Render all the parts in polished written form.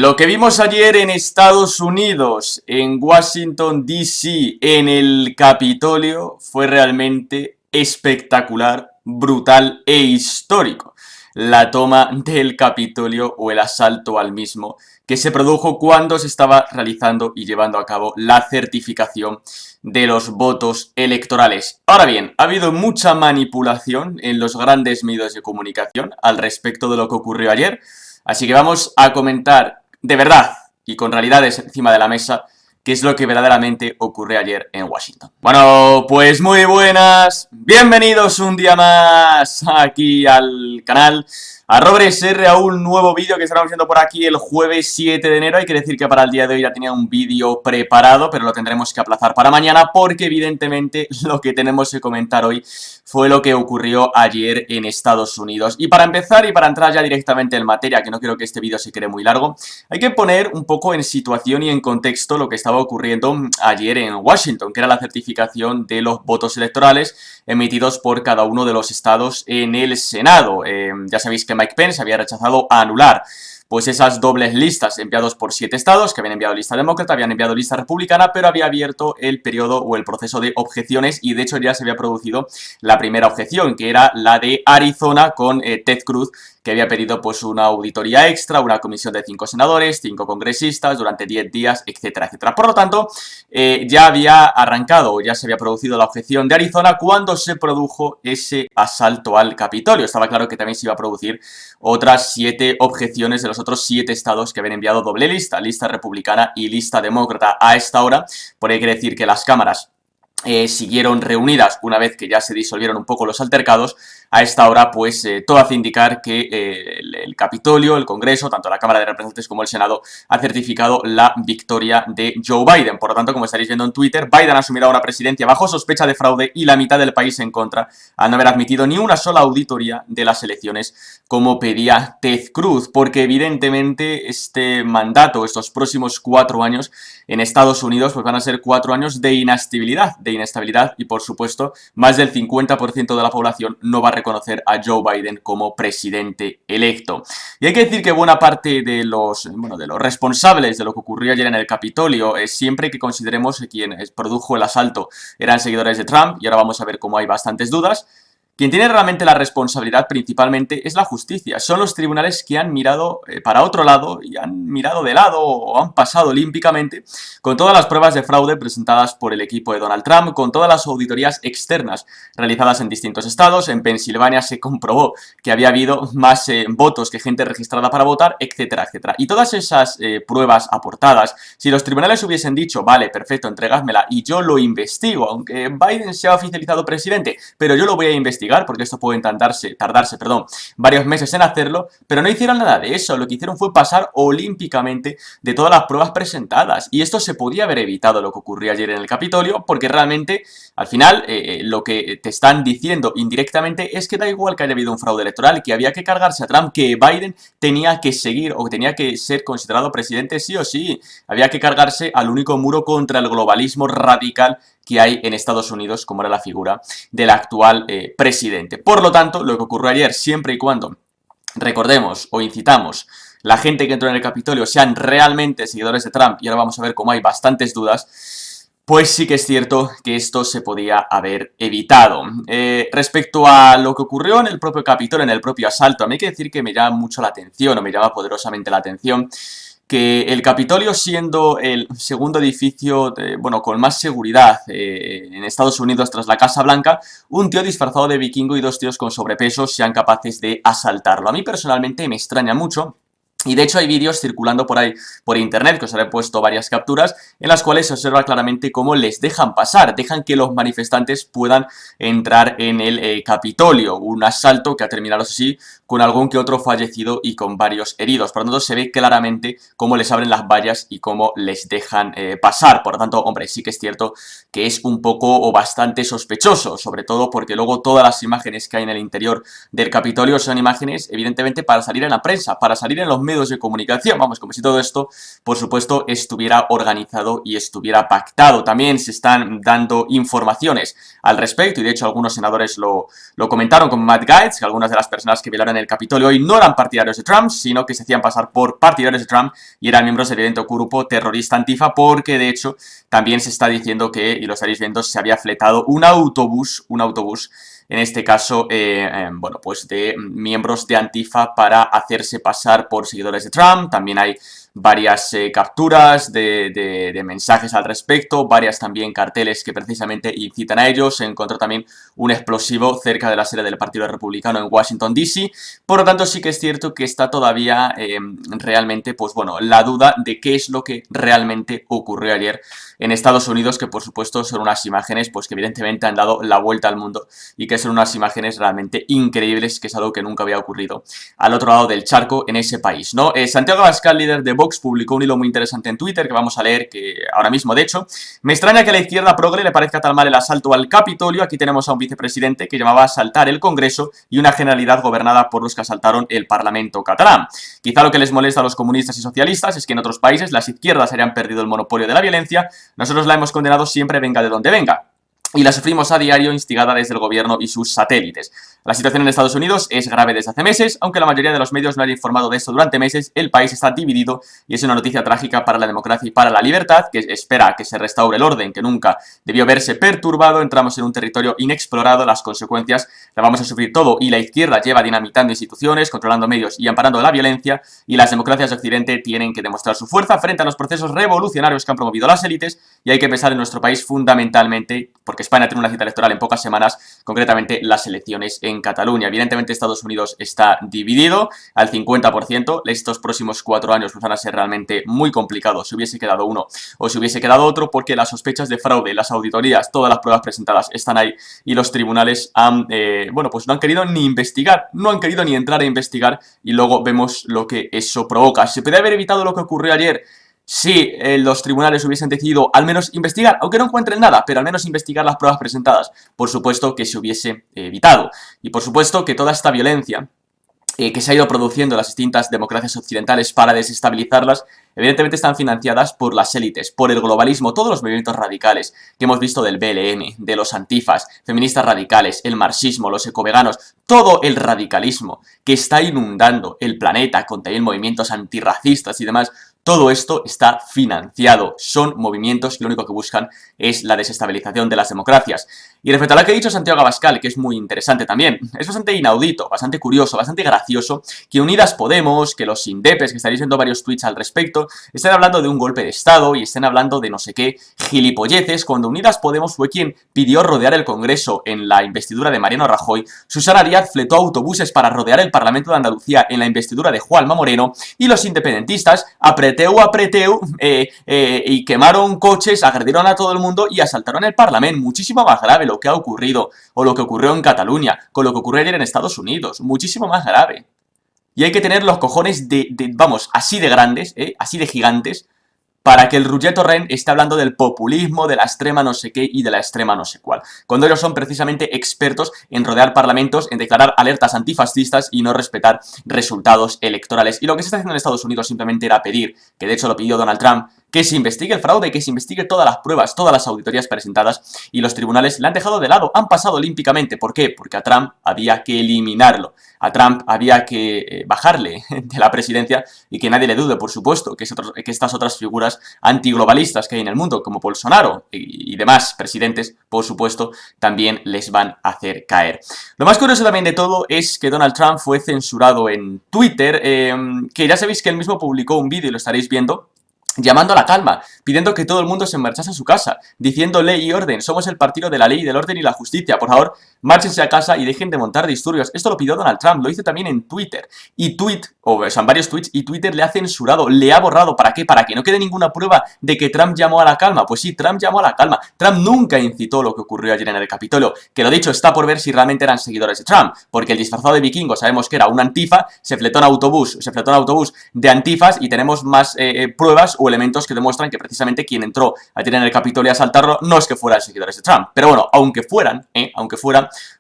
Lo que vimos ayer en Estados Unidos, en Washington, D.C., en el Capitolio, fue realmente espectacular, brutal e histórico. La toma del Capitolio o el asalto al mismo, que se produjo cuando se estaba realizando y llevando a cabo la certificación de los votos electorales. Ahora bien, ha habido mucha manipulación en los grandes medios de comunicación al respecto de lo que ocurrió ayer, así que vamos a comentar de verdad y con realidades encima de la mesa qué es lo que verdaderamente ocurrió ayer en Washington. Bueno, pues muy buenas, bienvenidos un día más aquí al canal, a RobertSR, a un nuevo vídeo que estaremos viendo por aquí el jueves 7 de enero. Hay que decir que para el día de hoy ya tenía un vídeo preparado, pero lo tendremos que aplazar para mañana porque evidentemente lo que tenemos que comentar hoy fue lo que ocurrió ayer en Estados Unidos. Y para empezar y para entrar ya directamente en materia, que no quiero que este vídeo se quede muy largo, hay que poner un poco en situación y en contexto lo que estaba ocurriendo ayer en Washington, que era la certificación de los votos electorales emitidos por cada uno de los estados en el Senado. Ya sabéis que Mike Pence había rechazado anular pues esas dobles listas enviados por 7 estados, que habían enviado lista demócrata, habían enviado lista republicana, pero había abierto el periodo o el proceso de objeciones y de hecho ya se había producido la primera objeción, que era la de Arizona con Ted Cruz, que había pedido pues una auditoría extra, una comisión de 5 senadores, 5 congresistas durante 10 días, etcétera, etcétera. Por lo tanto, ya había arrancado, ya se había producido la objeción de Arizona cuando se produjo ese asalto al Capitolio. Estaba claro que también se iba a producir otras 7 objeciones de los otros 7 estados que habían enviado doble lista, lista republicana y lista demócrata. A esta hora, por ahí hay que decir que las cámaras siguieron reunidas una vez que ya se disolvieron un poco los altercados. A esta hora, pues, todo hace indicar que el Capitolio, el Congreso, tanto la Cámara de Representantes como el Senado, ha certificado la victoria de Joe Biden. Por lo tanto, como estaréis viendo en Twitter, Biden asumirá una presidencia bajo sospecha de fraude y la mitad del país en contra, al no haber admitido ni una sola auditoría de las elecciones, como pedía Ted Cruz, porque evidentemente este mandato, estos próximos 4 años en Estados Unidos, pues van a ser 4 años de inestabilidad y, por supuesto, más del 50% de la población no va a reconocer a Joe Biden como presidente electo. Y hay que decir que buena parte de los responsables de lo que ocurrió ayer en el Capitolio, siempre que consideremos que quien produjo el asalto eran seguidores de Trump, y ahora vamos a ver cómo hay bastantes dudas. Quien tiene realmente la responsabilidad principalmente es la justicia. Son los tribunales que han mirado para otro lado y han mirado de lado o han pasado olímpicamente con todas las pruebas de fraude presentadas por el equipo de Donald Trump, con todas las auditorías externas realizadas en distintos estados. En Pensilvania se comprobó que había habido más votos que gente registrada para votar, etcétera, etcétera. Y todas esas pruebas aportadas, si los tribunales hubiesen dicho, vale, perfecto, entregádmela y yo lo investigo, aunque Biden sea oficializado presidente, pero yo lo voy a investigar, porque esto puede tardarse, varios meses en hacerlo, pero no hicieron nada de eso. Lo que hicieron fue pasar olímpicamente de todas las pruebas presentadas, y esto se podía haber evitado lo que ocurrió ayer en el Capitolio, porque realmente, al final, lo que te están diciendo indirectamente es que da igual que haya habido un fraude electoral, que había que cargarse a Trump, que Biden tenía que seguir o tenía que ser considerado presidente sí o sí. Había que cargarse al único muro contra el globalismo radical que hay en Estados Unidos, como era la figura del actual presidente. Por lo tanto, lo que ocurrió ayer, siempre y cuando recordemos o incitamos la gente que entró en el Capitolio sean realmente seguidores de Trump, y ahora vamos a ver cómo hay bastantes dudas, pues sí que es cierto que esto se podía haber evitado. Respecto a lo que ocurrió en el propio Capitolio, en el propio asalto, a mí hay que decir que me llama mucho la atención, o me llama poderosamente la atención, que el Capitolio, siendo el segundo edificio con más seguridad en Estados Unidos tras la Casa Blanca, un tío disfrazado de vikingo y 2 tíos con sobrepeso sean capaces de asaltarlo. A mí personalmente me extraña mucho. Y de hecho hay vídeos circulando por ahí, por internet, que os haré puesto varias capturas, en las cuales se observa claramente cómo les dejan pasar, dejan que los manifestantes puedan entrar en el Capitolio. Un asalto que ha terminado así con algún que otro fallecido y con varios heridos. Por lo tanto, se ve claramente cómo les abren las vallas y cómo les dejan pasar. Por lo tanto, hombre, sí que es cierto que es un poco o bastante sospechoso, sobre todo porque luego todas las imágenes que hay en el interior del Capitolio son imágenes, evidentemente, para salir en la prensa, para salir en los medios de comunicación, vamos, como si todo esto, por supuesto, estuviera organizado y estuviera pactado. También se están dando informaciones al respecto, y de hecho algunos senadores lo comentaron, como Matt Gaetz, que algunas de las personas que violaron el Capitolio hoy no eran partidarios de Trump, sino que se hacían pasar por partidarios de Trump y eran miembros del evidente grupo terrorista Antifa, porque de hecho también se está diciendo que, y lo estaréis viendo, se había fletado un autobús, en este caso, bueno, pues de miembros de Antifa para hacerse pasar por seguidores de Trump. También hay varias capturas de mensajes al respecto, varias también carteles que precisamente incitan a ellos. Se encontró también un explosivo cerca de la sede del Partido Republicano en Washington, D.C. Por lo tanto, sí que es cierto que está todavía realmente, pues bueno, la duda de qué es lo que realmente ocurrió ayer en Estados Unidos, que por supuesto son unas imágenes pues que evidentemente han dado la vuelta al mundo y que son unas imágenes realmente increíbles, que es algo que nunca había ocurrido al otro lado del charco en ese país, ¿no? Santiago Abascal, líder de Vox, publicó un hilo muy interesante en Twitter que vamos a leer que ahora mismo, de hecho. Me extraña que a la izquierda progre le parezca tan mal el asalto al Capitolio. Aquí tenemos a un vicepresidente que llamaba a asaltar el Congreso y una Generalidad gobernada por los que asaltaron el Parlamento catalán. Quizá lo que les molesta a los comunistas y socialistas es que en otros países las izquierdas hayan perdido el monopolio de la violencia. Nosotros la hemos condenado siempre, venga de donde venga, y la sufrimos a diario, instigada desde el gobierno y sus satélites. La situación en Estados Unidos es grave desde hace meses, aunque la mayoría de los medios no han informado de esto durante meses. El país está dividido y es una noticia trágica para la democracia y para la libertad, que espera que se restaure el orden que nunca debió verse perturbado. Entramos en un territorio inexplorado, las consecuencias las vamos a sufrir todo, y la izquierda lleva dinamitando instituciones, controlando medios y amparando la violencia, y las democracias de Occidente tienen que demostrar su fuerza frente a los procesos revolucionarios que han promovido las élites, y hay que pensar en nuestro país fundamentalmente, porque España tiene una cita electoral en pocas semanas, concretamente las elecciones en Cataluña. Evidentemente Estados Unidos está dividido al 50%, estos próximos 4 años pues van a ser realmente muy complicados si hubiese quedado uno o si hubiese quedado otro, porque las sospechas de fraude, las auditorías, todas las pruebas presentadas están ahí, y los tribunales han, bueno, pues no han querido ni investigar, no han querido ni entrar a investigar, y luego vemos lo que eso provoca. ¿Se puede haber evitado lo que ocurrió ayer si los tribunales hubiesen decidido al menos investigar, aunque no encuentren nada, pero al menos investigar las pruebas presentadas? Por supuesto que se hubiese evitado. Y por supuesto que toda esta violencia que se ha ido produciendo en las distintas democracias occidentales para desestabilizarlas, evidentemente están financiadas por las élites, por el globalismo, todos los movimientos radicales que hemos visto del BLM, de los antifas, feministas radicales, el marxismo, los ecoveganos, todo el radicalismo que está inundando el planeta, con también movimientos antirracistas y demás. Todo esto está financiado, son movimientos que lo único que buscan es la desestabilización de las democracias. Y respecto a lo que ha dicho Santiago Abascal, que es muy interesante también, es bastante inaudito, bastante curioso, bastante gracioso, que Unidas Podemos, que los indepes, que estaréis viendo varios tweets al respecto, estén hablando de un golpe de Estado y estén hablando de no sé qué gilipolleces, cuando Unidas Podemos fue quien pidió rodear el Congreso en la investidura de Mariano Rajoy. Susana Díaz fletó autobuses para rodear el Parlamento de Andalucía en la investidura de Juanma Moreno, y los independentistas apreteu y quemaron coches, agredieron a todo el mundo y asaltaron el Parlamento. Muchísimo más grave lo que ha ocurrido, o lo que ocurrió en Cataluña, con lo que ocurrió ayer en Estados Unidos. Muchísimo más grave. Y hay que tener los cojones vamos, así de grandes, así de gigantes, para que el Roger Torrent esté hablando del populismo, de la extrema no sé qué y de la extrema no sé cuál, cuando ellos son precisamente expertos en rodear parlamentos, en declarar alertas antifascistas y no respetar resultados electorales. Y lo que se está haciendo en Estados Unidos simplemente era pedir, que de hecho lo pidió Donald Trump, que se investigue el fraude, que se investigue todas las pruebas, todas las auditorías presentadas, y los tribunales le han dejado de lado, han pasado olímpicamente. ¿Por qué? Porque a Trump había que eliminarlo, a Trump había que bajarle de la presidencia, y que nadie le dude, por supuesto, que estas otras figuras antiglobalistas que hay en el mundo, como Bolsonaro y demás presidentes, por supuesto, también les van a hacer caer. Lo más curioso también de todo es que Donald Trump fue censurado en Twitter, que ya sabéis que él mismo publicó un vídeo, y lo estaréis viendo, llamando a la calma, pidiendo que todo el mundo se marchase a su casa, diciendo ley y orden, somos el partido de la ley, del orden y la justicia, por favor, márchense a casa y dejen de montar disturbios. Esto lo pidió Donald Trump, lo hizo también en Twitter, y en varios tweets, y Twitter le ha censurado, le ha borrado. ¿Para qué? Para que no quede ninguna prueba de que Trump llamó a la calma. Pues sí, Trump llamó a la calma. Trump nunca incitó lo que ocurrió ayer en el Capitolio, que lo dicho está por ver si realmente eran seguidores de Trump, porque el disfrazado de vikingo sabemos que era un antifa, se fletó un autobús de antifas, y tenemos más pruebas, o hubo elementos que demuestran que precisamente quien entró ayer en el Capitolio a asaltarlo no es que fueran seguidores de Trump. Pero bueno, aunque fueran,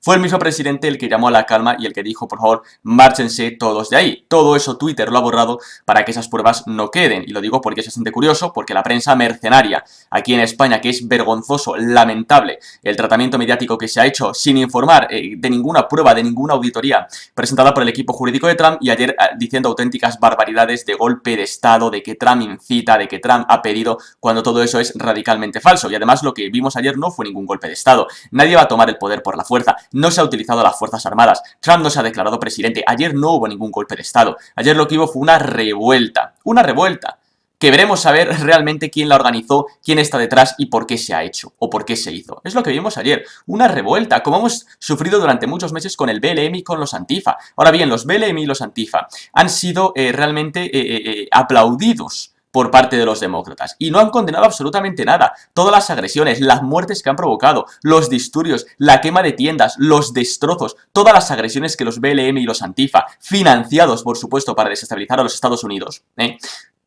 fue el mismo presidente el que llamó a la calma y el que dijo, por favor, márchense todos de ahí. Todo eso Twitter lo ha borrado para que esas pruebas no queden. Y lo digo porque es bastante curioso, porque la prensa mercenaria aquí en España, que es vergonzoso, lamentable, el tratamiento mediático que se ha hecho sin informar de ninguna prueba, de ninguna auditoría presentada por el equipo jurídico de Trump, y ayer diciendo auténticas barbaridades de golpe de Estado, de que Trump incita, de que Trump ha pedido, cuando todo eso es radicalmente falso. Y además lo que vimos ayer no fue ningún golpe de Estado. Nadie va a tomar el poder por la fuerza. No se ha utilizado las Fuerzas Armadas. Trump no se ha declarado presidente. Ayer no hubo ningún golpe de Estado. Ayer lo que hubo fue una revuelta. Una revuelta que veremos saber realmente quién la organizó, quién está detrás y por qué se ha hecho o por qué se hizo. Es lo que vimos ayer, una revuelta, como hemos sufrido durante muchos meses con el BLM y con los Antifa. Ahora bien, los BLM y los Antifa han sido realmente aplaudidos por parte de los demócratas, y no han condenado absolutamente nada. Todas las agresiones, las muertes que han provocado, los disturbios, la quema de tiendas, los destrozos, todas las agresiones que los BLM y los Antifa, financiados por supuesto para desestabilizar a los Estados Unidos,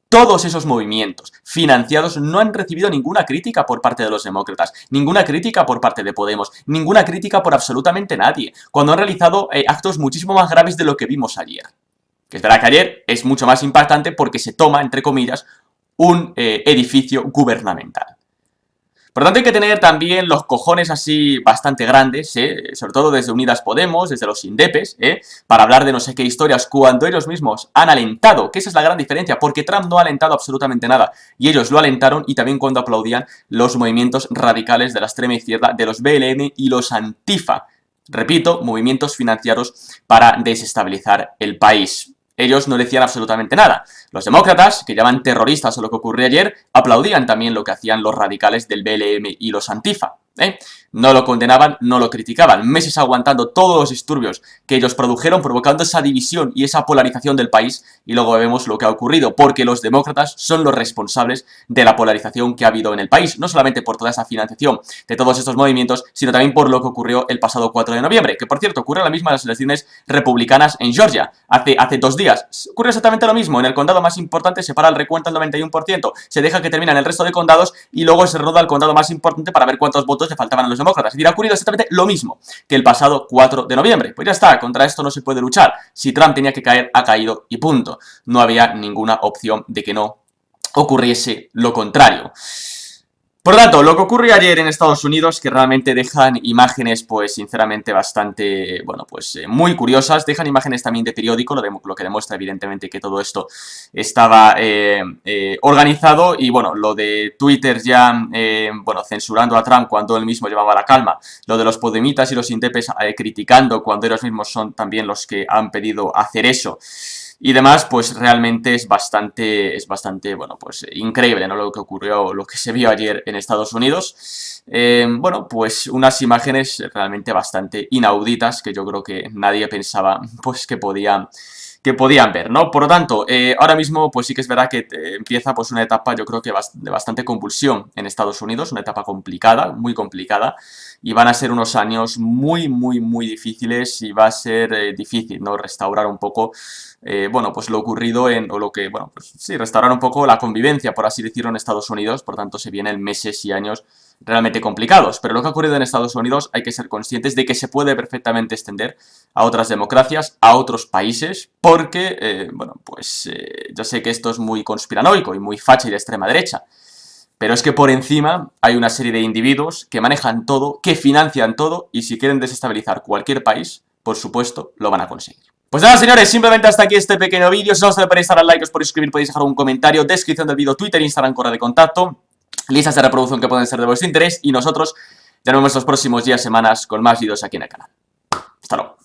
todos esos movimientos financiados no han recibido ninguna crítica por parte de los demócratas, ninguna crítica por parte de Podemos, ninguna crítica por absolutamente nadie, cuando han realizado actos muchísimo más graves de lo que vimos ayer. Que es verdad que ayer es mucho más impactante porque se toma, entre comillas, un edificio gubernamental. Por lo tanto, hay que tener también los cojones así bastante grandes, sobre todo desde Unidas Podemos, desde los indepes, para hablar de no sé qué historias cuando ellos mismos han alentado, que esa es la gran diferencia, porque Trump no ha alentado absolutamente nada, y ellos lo alentaron, y también cuando aplaudían los movimientos radicales de la extrema izquierda, de los BLM y los Antifa. Repito, movimientos financiados para desestabilizar el país. Ellos no decían absolutamente nada. Los demócratas, que llaman terroristas a lo que ocurrió ayer, aplaudían también lo que hacían los radicales del BLM y los Antifa. No lo condenaban, no lo criticaban. Meses aguantando todos los disturbios que ellos produjeron, provocando esa división y esa polarización del país, y luego vemos lo que ha ocurrido, porque los demócratas son los responsables de la polarización que ha habido en el país, no solamente por toda esa financiación de todos estos movimientos, sino también por lo que ocurrió el pasado 4 de noviembre, que por cierto ocurrió la misma en las elecciones republicanas en Georgia, hace 2 días. Ocurrió exactamente lo mismo. En el condado más importante se para el recuento al 91%, se deja que terminen el resto de condados y luego se roda el condado más importante para ver cuántos votos le faltaban a los demócratas. Es decir, ha ocurrido exactamente lo mismo que el pasado 4 de noviembre. Pues ya está, contra esto no se puede luchar. Si Trump tenía que caer, ha caído y punto. No había ninguna opción de que no ocurriese lo contrario. Por lo tanto, lo que ocurrió ayer en Estados Unidos, que realmente dejan imágenes, pues sinceramente bastante, bueno, pues muy curiosas, dejan imágenes también de periódico, lo que demuestra evidentemente que todo esto estaba organizado, y bueno, lo de Twitter ya, bueno, censurando a Trump cuando él mismo llevaba la calma, lo de los podemitas y los indepes criticando cuando ellos mismos son también los que han pedido hacer eso, y demás, pues realmente es bastante, bueno, pues increíble, ¿no? Lo que ocurrió, lo que se vio ayer en Estados Unidos. Bueno, pues unas imágenes realmente bastante inauditas que yo creo que nadie pensaba, pues, que podían ver, ¿no? Por lo tanto, ahora mismo, pues sí que es verdad que empieza pues una etapa, yo creo que de bastante convulsión en Estados Unidos, una etapa complicada, muy complicada, y van a ser unos años muy, muy, muy difíciles, y va a ser difícil, ¿no? Restaurar un poco, bueno, pues lo ocurrido bueno, pues sí, restaurar un poco la convivencia, por así decirlo, en Estados Unidos. Por tanto, se vienen meses y años realmente complicados, pero lo que ha ocurrido en Estados Unidos hay que ser conscientes de que se puede perfectamente extender a otras democracias, a otros países, porque, bueno, pues yo sé que esto es muy conspiranoico y muy facha y de extrema derecha, pero es que por encima hay una serie de individuos que manejan todo, que financian todo, y si quieren desestabilizar cualquier país, por supuesto, lo van a conseguir. Pues nada, señores, simplemente hasta aquí este pequeño vídeo. Si no os podéis dar al like, os podéis suscribir, podéis dejar un comentario, descripción del vídeo, Twitter, Instagram, correo de contacto, listas de reproducción que pueden ser de vuestro interés, y nosotros ya nos vemos los próximos días, semanas, con más vídeos aquí en el canal. Hasta luego.